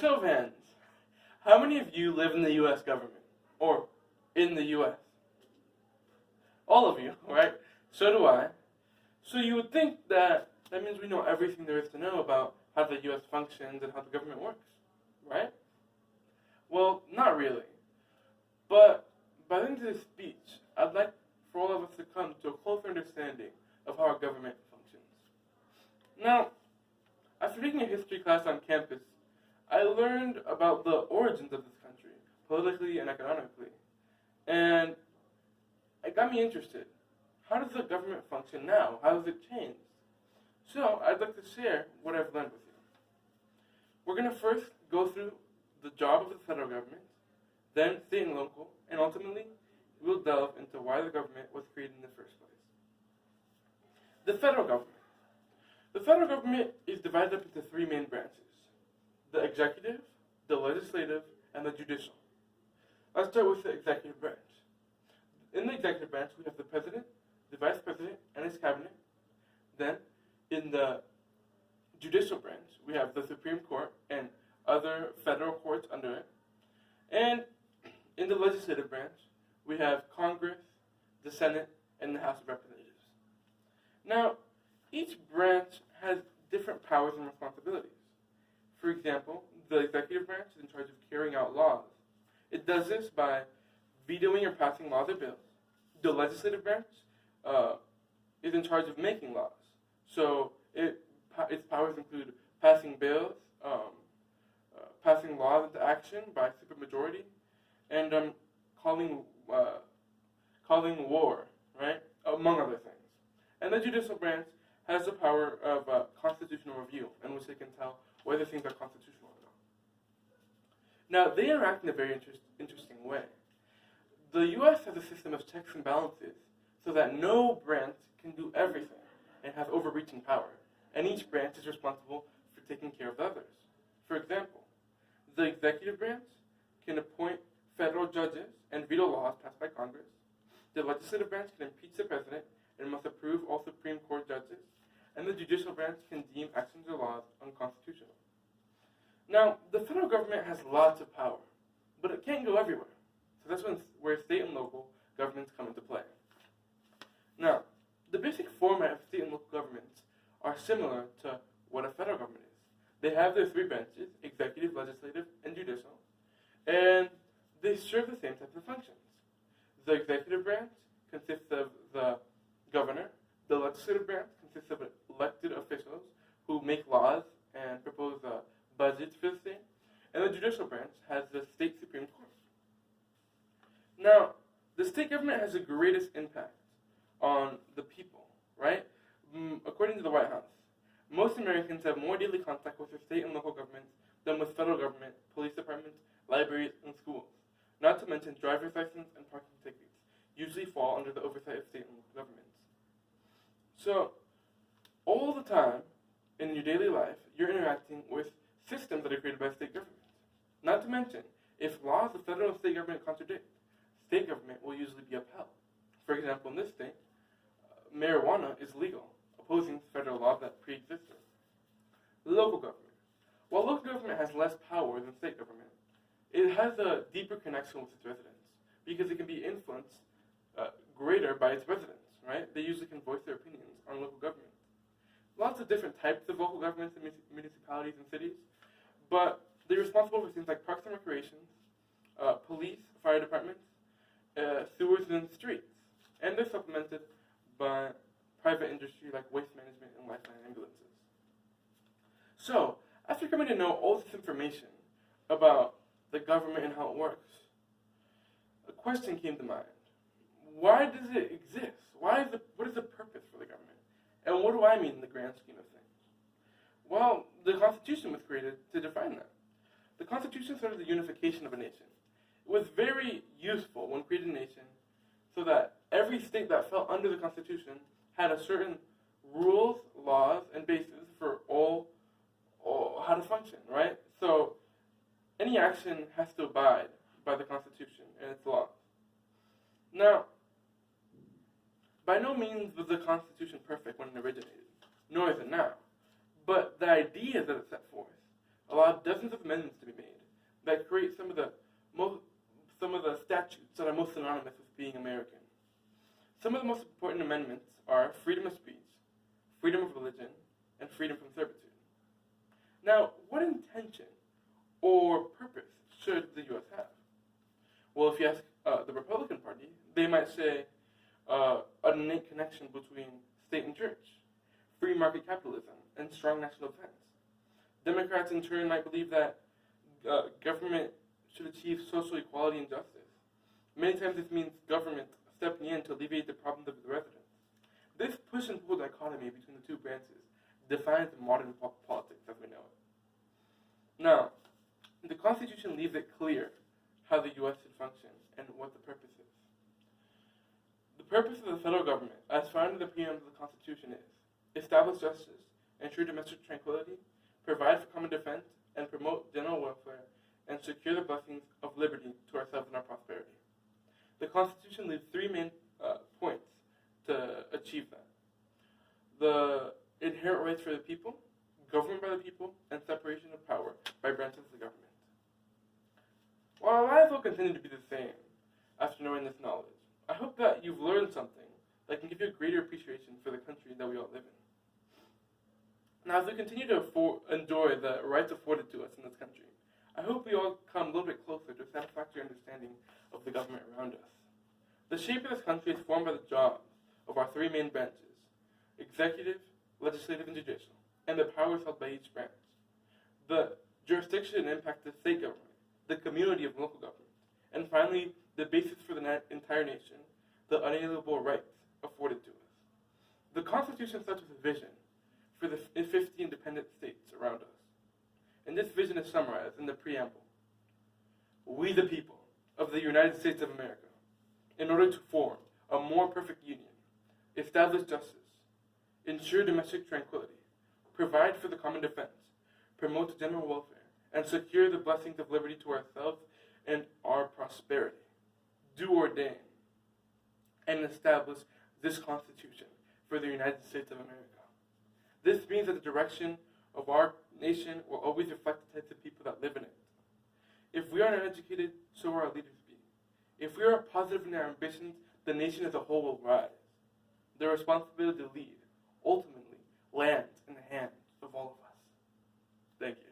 show of hands, how many of you live in the U.S. government? Or in the U.S.? All of you, right? So do I. So you would think that means we know everything there is to know about how the U.S. functions and how the government works, right? Well, not really. But by the end of this speech, I'd like for all of us to come to a closer understanding of how our government functions. Now, after taking a history class on campus, I learned about the origins of this country, politically and economically. And it got me interested. How does the government function now? How has it changed? So, I'd like to share what I've learned with you. We're going to first go through the job of the federal government, then state and local, and ultimately, we'll delve into why the government was created in the first place. The federal government. The federal government is divided up into three main branches: the executive, the legislative, and the judicial. Let's start with the executive branch. In the executive branch, we have the president, the vice president, and his cabinet. Then, in the judicial branch, we have the Supreme Court and other federal courts under it. And in the legislative branch, we have Congress, the Senate, and the House of Representatives. Now, each branch has different powers and responsibilities. For example, the executive branch is in charge of carrying out laws. It does this by vetoing or passing laws or bills. The legislative branch is in charge of making laws. So its powers include passing bills, passing laws into action by supermajority, and calling war, right? Among other things. And the judicial branch has the power of constitutional review, in which they can tell whether things are constitutional or not. Now, they interact in a very interesting way. The U.S. has a system of checks and balances so that no branch can do everything and have overreaching power, and each branch is responsible for taking care of the others. For example, the executive branch can appoint federal judges and veto laws passed by Congress. The legislative branch can impeach the president and must approve all Supreme Court judges. And the judicial branch can deem actions or laws unconstitutional. Now, the federal government has lots of power, but it can't go everywhere. So that's where state and local governments come into play. Now, the basic format of state and local governments are similar to what a federal government is. They have their three branches: executive, legislative, and judicial, and they serve the same types of functions. The executive branch consists of the governor. The legislative branch consists of elected officials who make laws and propose budgets for the state. And the judicial branch has the state Supreme Court. Now, the state government has the greatest impact on the people, right? According to the White House, most Americans have more daily contact with their state and local governments than with federal government, police departments, libraries, and schools. Not to mention driver's license and parking tickets usually fall under the oversight of state and local governments. So, all the time in your daily life, you're interacting with systems that are created by state government. Not to mention, if laws the federal and state government contradict, state government will usually be upheld. For example, in this state, marijuana is legal, opposing federal law that pre-existed. Local government. While local government has less power than state government, it has a deeper connection with its residents because it can be influenced greater by its residents, right? They usually can voice their opinions on local government. Lots of different types of local governments and municipalities and cities, but they're responsible for things like parks and recreations, police, fire departments, sewers and streets, and they're supplemented by private industry like waste management and lifeline ambulances. So, after coming to know all this information about the government and how it works, a question came to mind. Why does it exist? What is the purpose for the government? And what do I mean in the grand scheme of things? Well, the Constitution was created to define that. The Constitution started the unification of a nation. It was very useful when creating a nation so that every state that fell under the Constitution had a certain rules, laws, and basis for all how to function, right? So any action has to abide by the Constitution and its laws. Now, by no means was the Constitution perfect when it originated, nor is it now. But the ideas that it set forth allowed dozens of amendments to be made that create some of the statutes that are most synonymous with being American. Some of the most important amendments are freedom of speech, freedom of religion, and freedom from servitude. Now, what intention or purpose should the U.S. have? Well, if you ask the Republican Party, they might say an innate connection between state and church, free market capitalism, and strong national defense. Democrats, in turn, might believe that government should achieve social equality and justice. Many times this means government stepping in to alleviate the problems of the residents. This push and pull dichotomy between the two branches defines modern politics as we know it. Now, the Constitution leaves it clear how the U.S. should function and what the purpose is. The purpose of the federal government, as found in the preamble of the Constitution, is establish justice, ensure domestic tranquility, provide for common defense, and promote general welfare, and secure the blessings of liberty to ourselves and our prosperity. The Constitution leaves three main points to achieve that. The inherent rights for the people, government by the people, and separation of power by branches of the government. While our lives will continue to be the same after knowing this knowledge, I hope that you've learned something that can give you a greater appreciation for the country that we all live in. Now, as we continue to enjoy the rights afforded to us in this country, I hope we all come a little bit closer to a satisfactory understanding of the government around us. The shape of this country is formed by the jobs of our three main branches: executive, legislative, and judicial, and the powers held by each branch. The jurisdiction and impact of state government, the community of local government, and finally, the basis for the entire nation, the unalienable rights afforded to us. The Constitution sets a vision for the 50 independent states around us. And this vision is summarized in the preamble. We the people of the United States of America, in order to form a more perfect union, establish justice, ensure domestic tranquility, provide for the common defense, promote general welfare, and secure the blessings of liberty to ourselves and our prosperity, do ordain and establish this Constitution for the United States of America. This means that the direction of our nation will always reflect the types of people that live in it. If we are uneducated, so will our leaders be. If we are positive in our ambitions, the nation as a whole will rise. The responsibility to lead ultimately lands in the hands of all of us. Thank you.